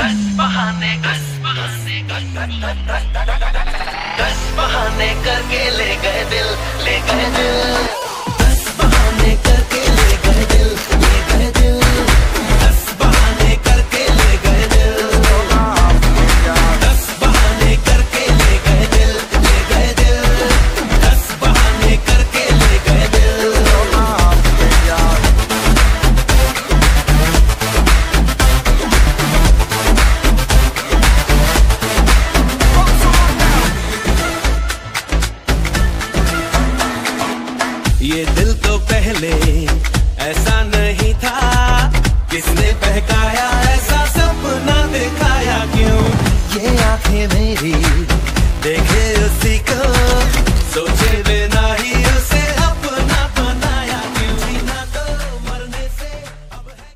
बहाने करके ले गए दिल, ले गए दिल। 10 बहाने करके ले गए दिल, ले गए दिल। 10 बहाने करके ले गए दिल। 10 बहाने करके ले गए दिल, ले गए दिल। 10 बहाने करके ले गए दिल। ये दिल तो पहले ऐसा नहीं था, किसने बहकाया ऐसा सपना दिखाया क्यों? ये आंखें मेरी देखे उसी को, सोचे बिना ही उसे अपना बनाया क्यों? जीना तो मरने से अब है।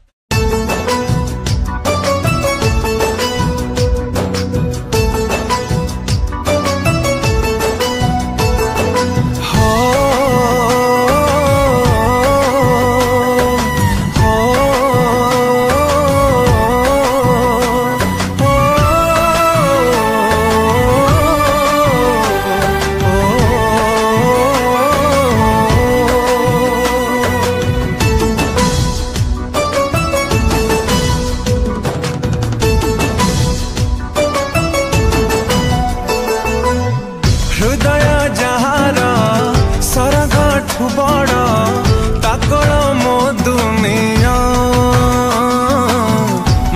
हृदय जहार सरगठु बड़ ताकल मो दुनिया,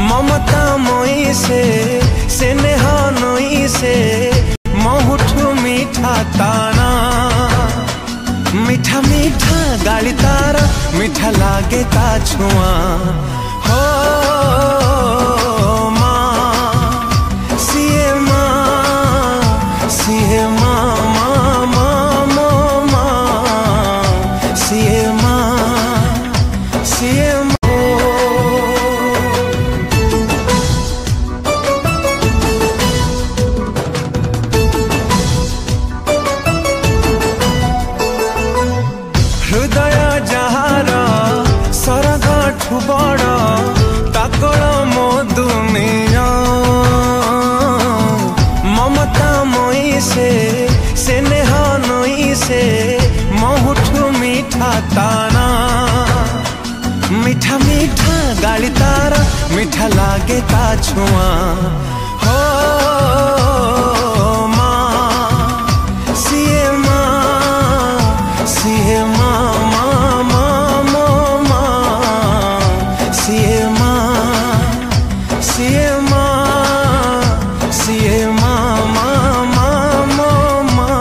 ममता मई से स्नेह नई से महुठु मीठा ताना। मीठा मीठा गाली तार मीठा लागे ता छुआ हो माँ, सिए माँ, सिए माँ, माँ माँ माँ माँ, सिए माँ, सिए माँ। हृदय जहार सरगठु बड़ ताकल मो दुनिया, ममता मई से स्नेह नई से महुठु मीठा ताना। मीठा मीठा गाली तार मीठा लागे ता छुआ हो माँ, सिए माँ, सिए माँ, माँ माँ माँ माँ, सिए माँ, सिए माँ, सिए माँ, माँ माँ माँ माँ।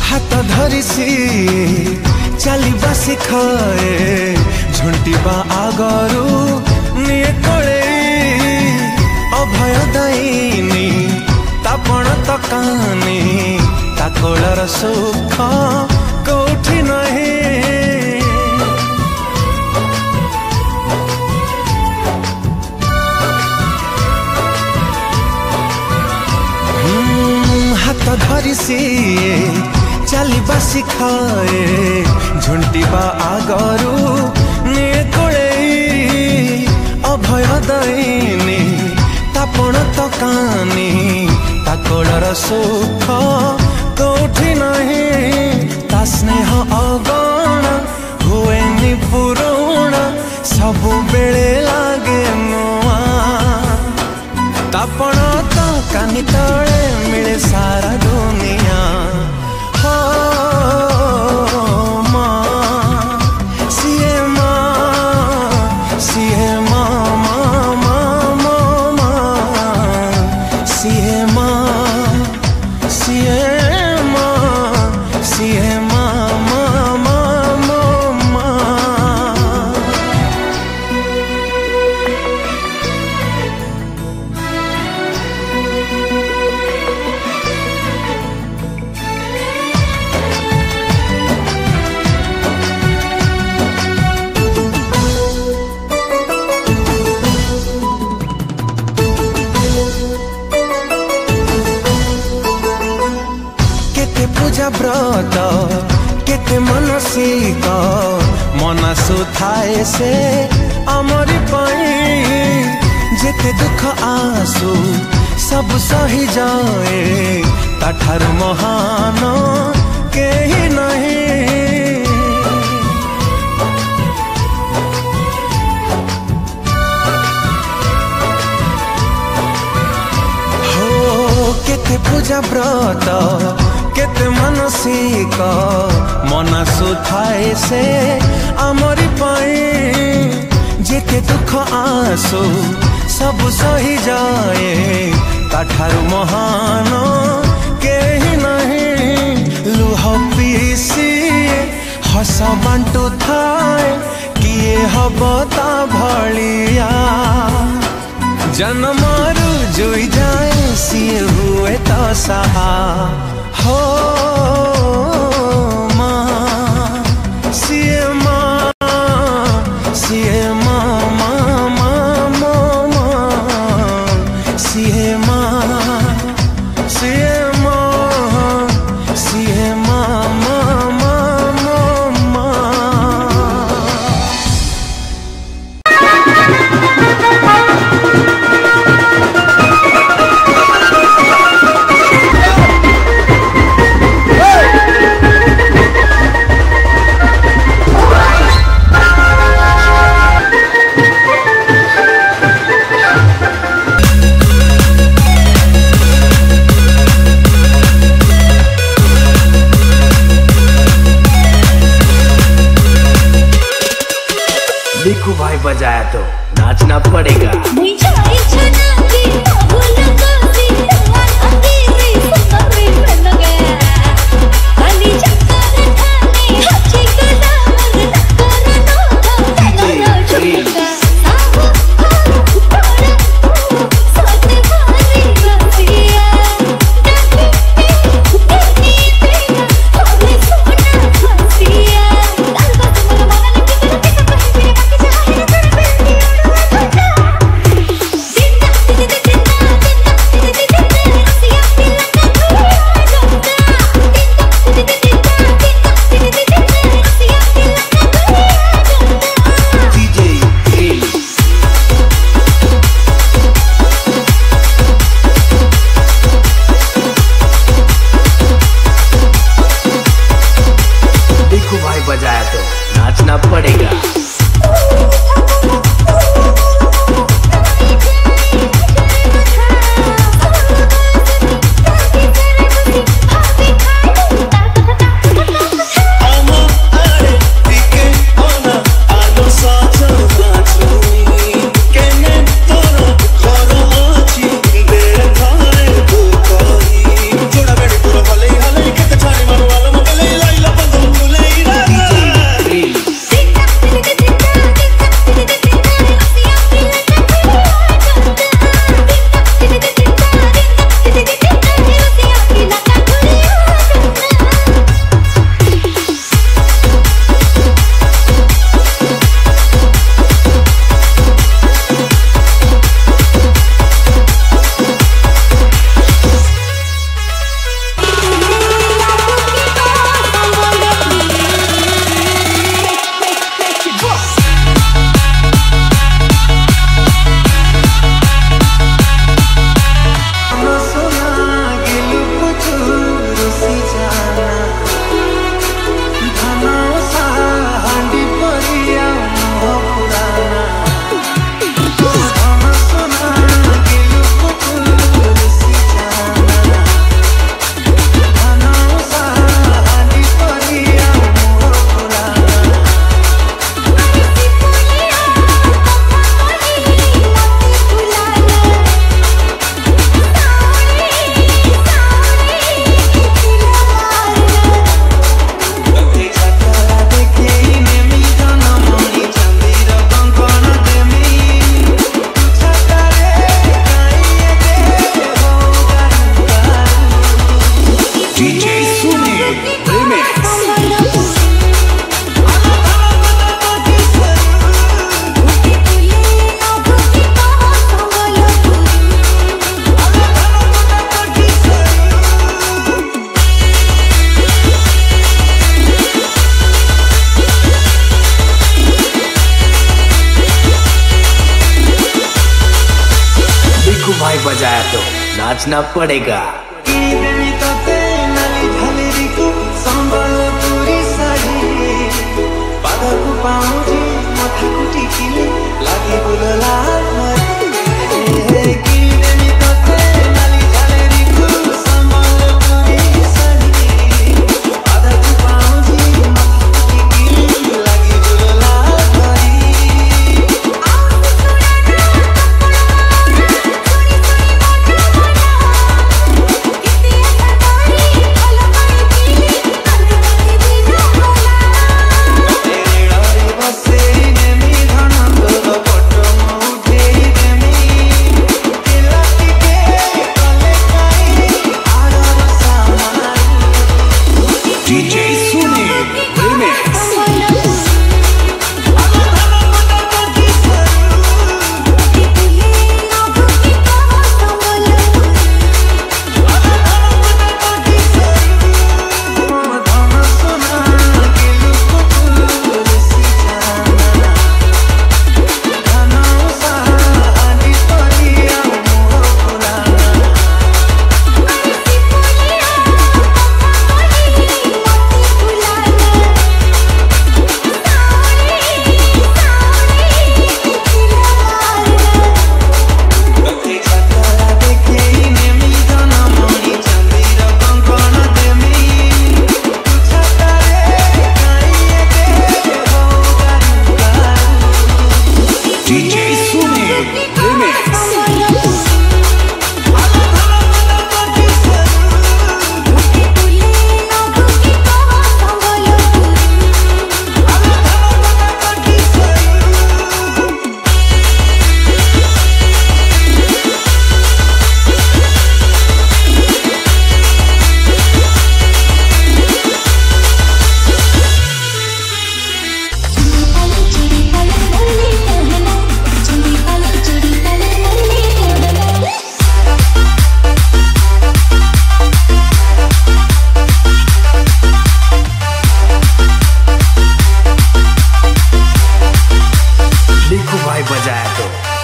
हाथ धरिसी चलिबा शिखाए झुंटिबा आगरू निये कोले अभय दायिनी तापण तकानी ताकोलर सुख कोठी नहीं। हाथ धरिसी चलिबा शिखाए झुंटिबा आगरू निये कोले अभय दायिनी तापण तकानी ताकोलर सुख कोठी नहीं। ता स्नेह अगण हुएनि पुरुण सबु बेले लागे नुआ, तापण तो कानी तले मिले सारा दुनिया हो माँ, सिए माँ, सिए माँ, माँ माँ माँ माँ, सिए माँ, सिए माँ, सिए माँ, माँ माँ माँ माँ। पूजा व्रत केते मनसिक मना सुथाए से आमरी पाई जेते दुख आसु सब सही जाए ताठार महान केही नहीं। हो केते पूजा व्रत केते मनसिक मना सुथाए से आमरी पाई जेते दुख आसु सब सही जाए ताठार महान केही नहीं। लुह पीसी हस बांटू थाए किए हब ता भलिया जन्मरु जुई जाए सिए हुए तो सहा हो माँ सिए माँ सिए माँ भाई बजाया तो नाचना पड़ेगा।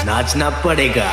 नाचना पड़ेगा।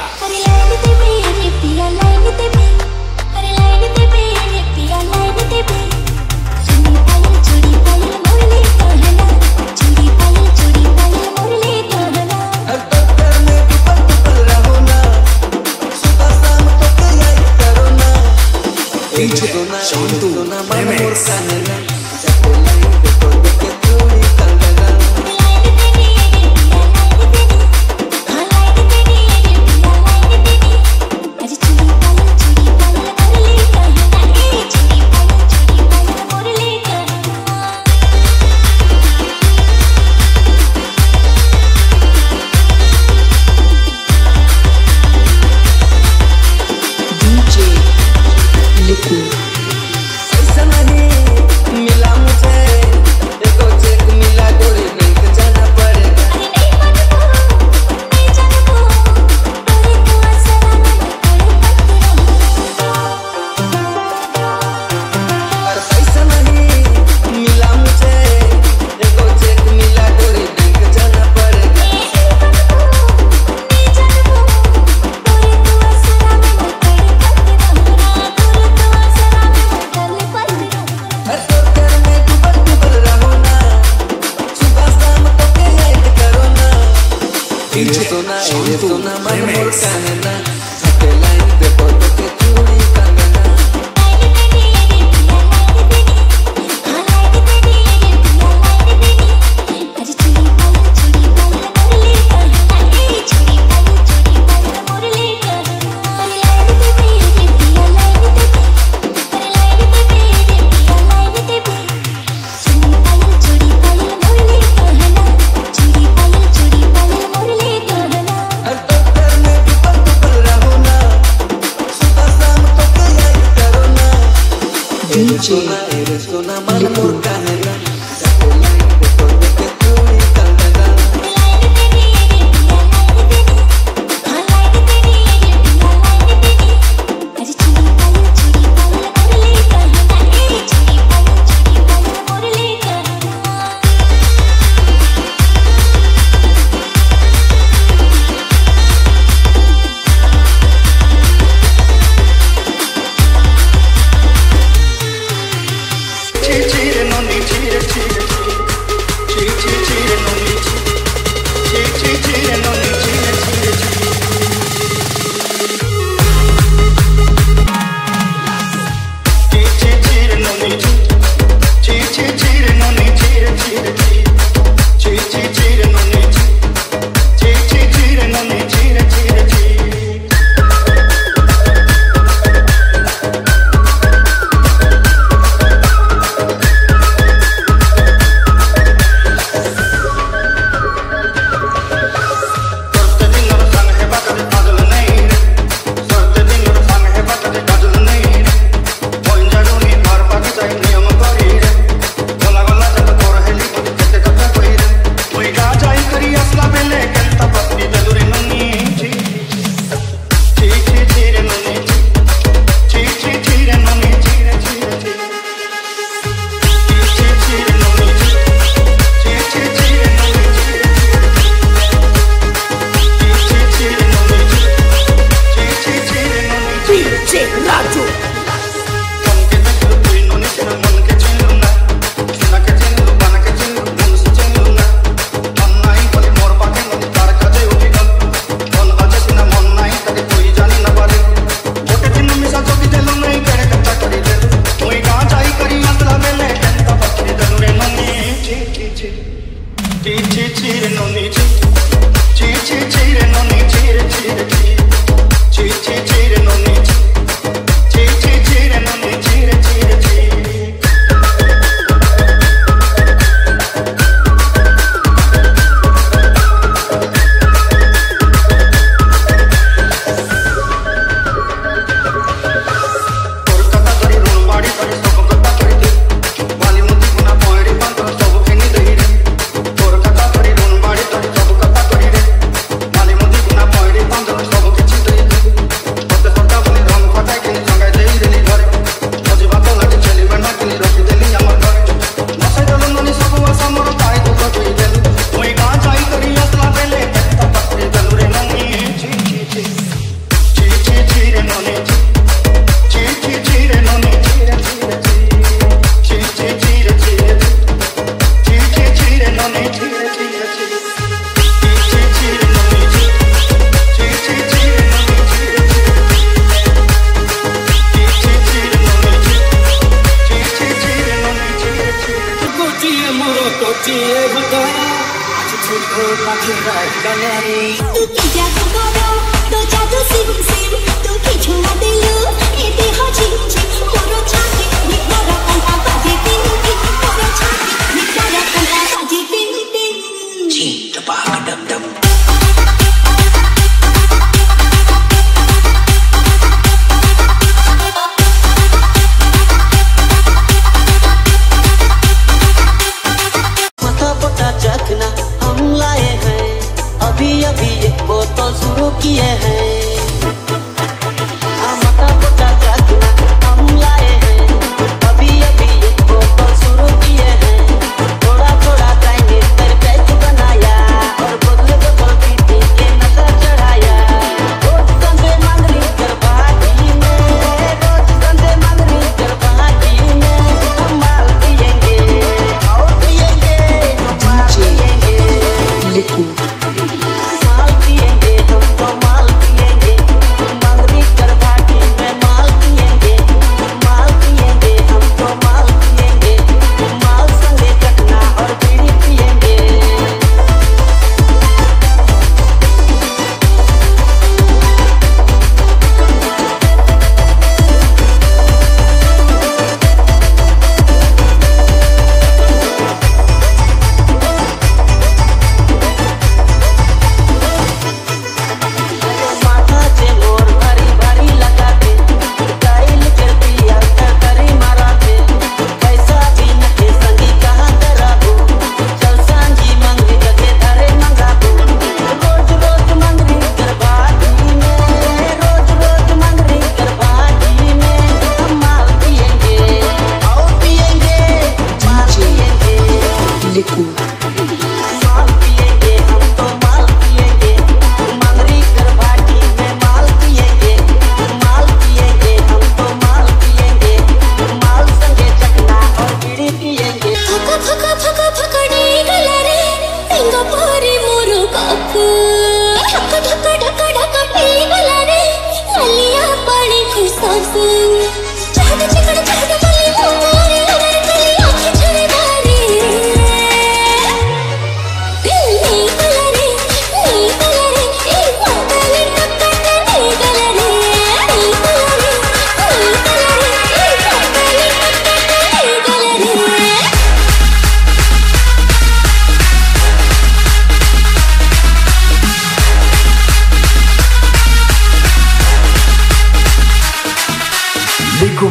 DJ Raju.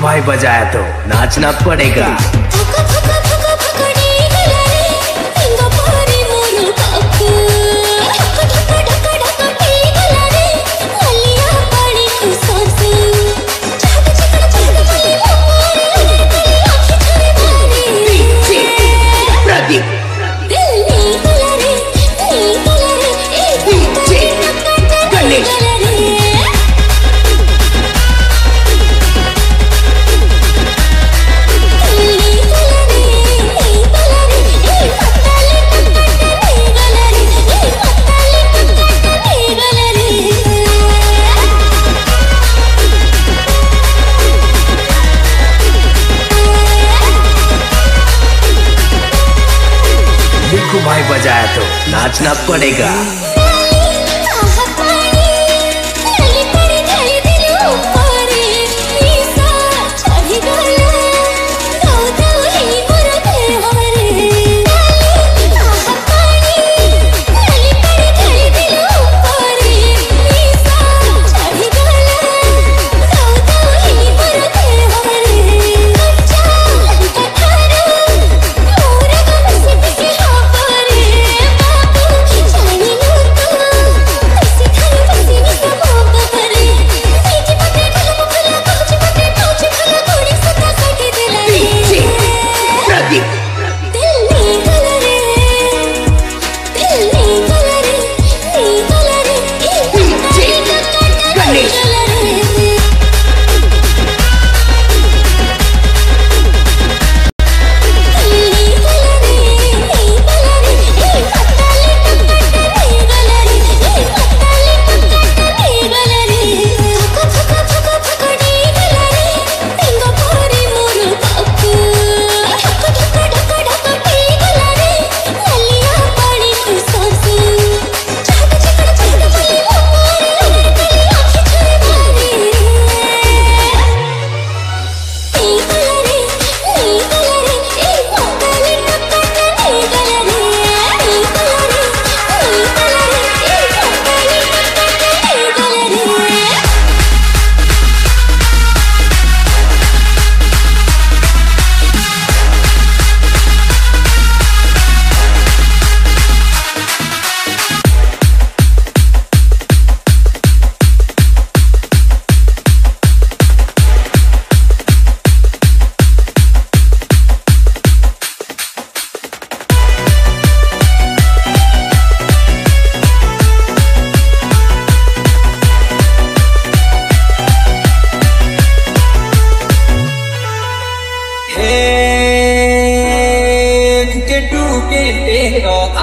भाई बजाया तो नाचना पड़ेगा। नाचना पड़ेगा।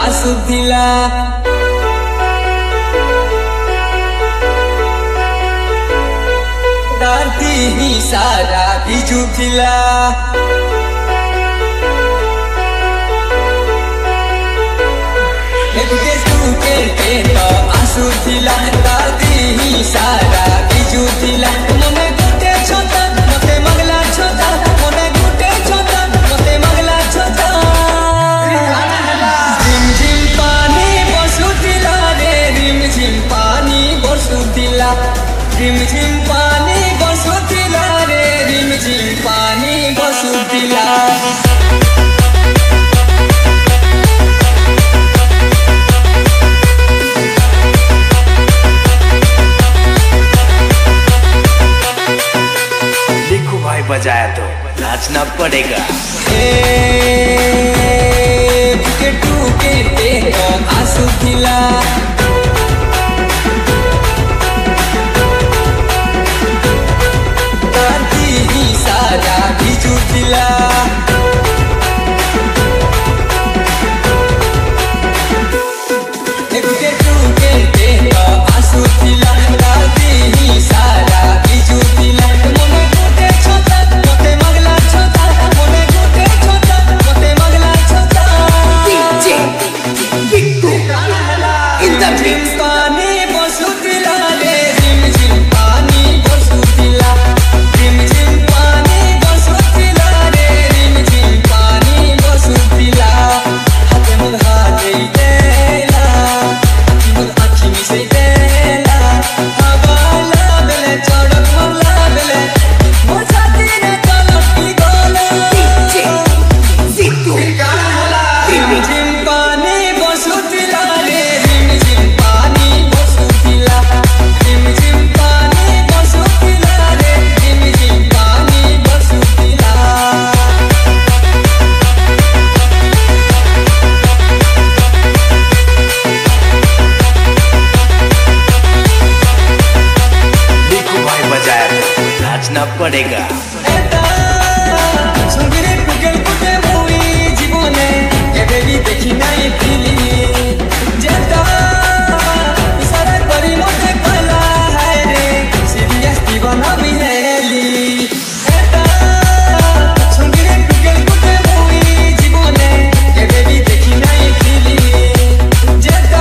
आसुथिला दार्ती ही सारा बिजुथिला आसुथिला दार्ती ही सारा बिजुथिला मने गुटे छोटा मते मगला छोटा मने गुटे छोटा मते मगला छोटा रिम झिम पानी बरसुथिला रे रिम झिम पानी बरसुथिला देखो भाई बजाया तो नाचना पड़ेगा। के टूके आसुथिला सारा बिजुथिला के टूके आसुथिला दादी ही सारा बिजुथिला मने गुटे छोटा मते मगला छोटा मने गुटे छोटा मते मगला छोटा DJ Victor in the mix। पानी बरसुथिला रे रिम झिम पानी बरसुथिला रिम झिम पानी बरसुथिला रे रिम झिम पानी बरसुथिला हाथे मुग हाथे देला आखी मुग आखी मिसे देला हवाला बेले चढ़क मगला बेले मोर छाती ने तलकी गोला DJ Victor रिम झिम पानी बरसुथिला रे रिम झिम पानी बरसुथिला रिम झिम पानी बरसुथिला रे रिम झिम पानी बरसुथिला देखो भाई बजाया तो नाचना पड़ेगा। सुंदरे टुकेल कुटे मुई जीवने केबे भी देखी नाई फिली जेता इशारा करी मते कला है रे सीरियस दीवाना भी हेली एता सुंदरे टुकेल कुटे मुई जीवने केबे भी देखी नाई फिली जेता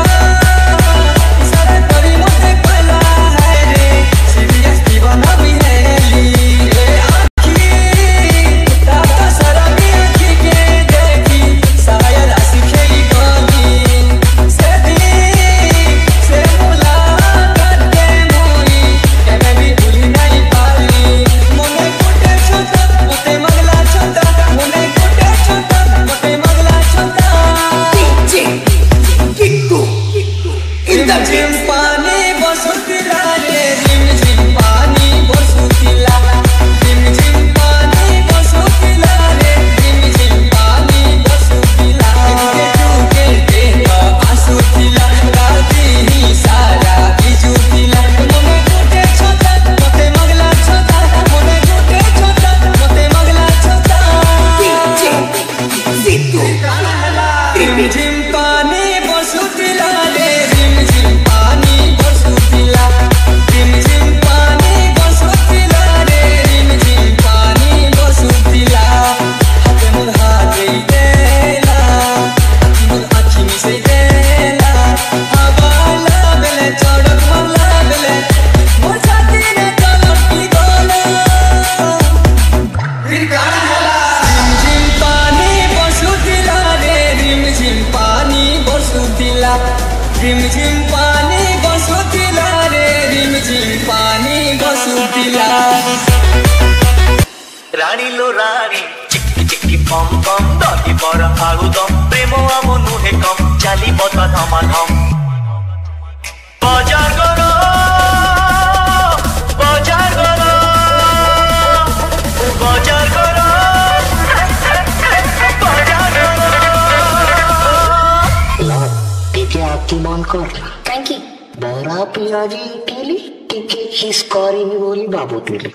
रानी लो रानी चिक्की चिक्की पम पम दही बरा आलू दम प्रेम आम नुहे कम चाली बता धमाधम बाजार करो बाजार करो बाजार करो बाजार करो টিকে আপনি মন করলা Thank you. বড়া পেঁয়াজি ইডলি টিকে খিস করেনি বলি বাবু তুলি